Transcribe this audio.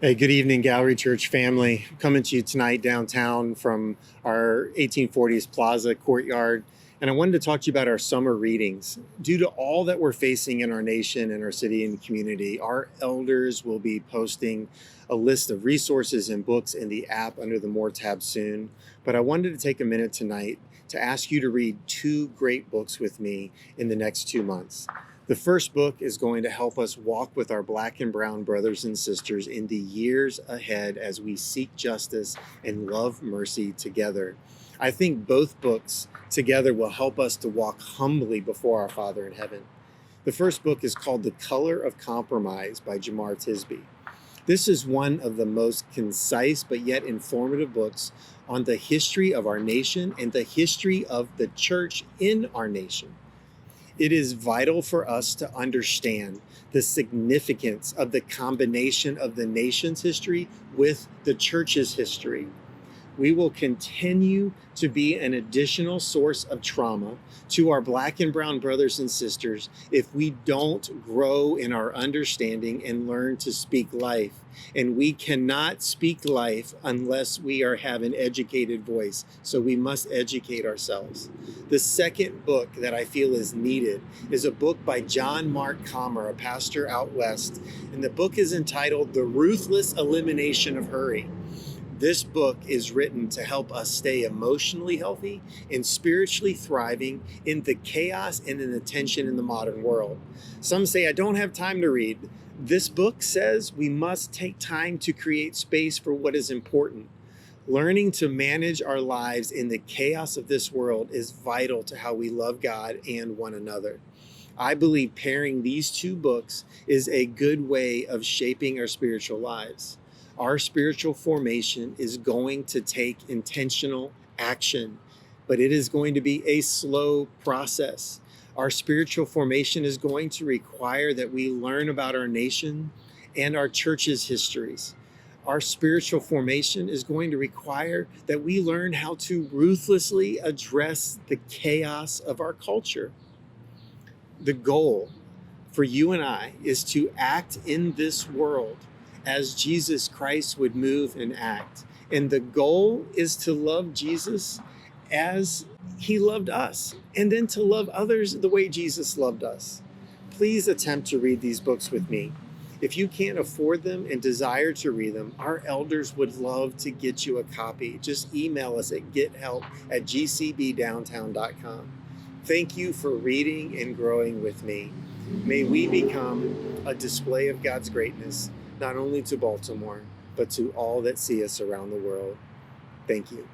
Hey, good evening, Gallery Church family. Coming to you tonight downtown from our 1840s Plaza courtyard. And I wanted to talk to you about our summer readings. Due to all that we're facing in our nation and our city and community, our elders will be posting a list of resources and books in the app under the More tab soon. But I wanted to take a minute tonight to ask you to read two great books with me in the next 2 months. The first book is going to help us walk with our Black and brown brothers and sisters in the years ahead as we seek justice and love mercy together. I think both books together will help us to walk humbly before our Father in heaven. The first book is called The Color of Compromise by Jamar Tisby. This is one of the most concise but yet informative books on the history of our nation and the history of the church in our nation. It is vital for us to understand the significance of the combination of the nation's history with the church's history. We will continue to be an additional source of trauma to our Black and brown brothers and sisters if we don't grow in our understanding and learn to speak life. And we cannot speak life unless we have an educated voice. So we must educate ourselves. The second book that I feel is needed is a book by John Mark Comer, a pastor out west. And the book is entitled The Ruthless Elimination of Hurry. This book is written to help us stay emotionally healthy and spiritually thriving in the chaos and in the tension in the modern world. Some say, I don't have time to read. This book says we must take time to create space for what is important. Learning to manage our lives in the chaos of this world is vital to how we love God and one another. I believe pairing these two books is a good way of shaping our spiritual lives. Our spiritual formation is going to take intentional action, but it is going to be a slow process. Our spiritual formation is going to require that we learn about our nation and our church's histories. Our spiritual formation is going to require that we learn how to ruthlessly address the chaos of our culture. The goal for you and I is to act in this world as Jesus Christ would move and act. And the goal is to love Jesus as he loved us, and then to love others the way Jesus loved us. Please attempt to read these books with me. If you can't afford them and desire to read them, our elders would love to get you a copy. Just email us at gethelp@gcbdowntown.com. Thank you for reading and growing with me. May we become a display of God's greatness, not only to Baltimore, but to all that see us around the world. Thank you.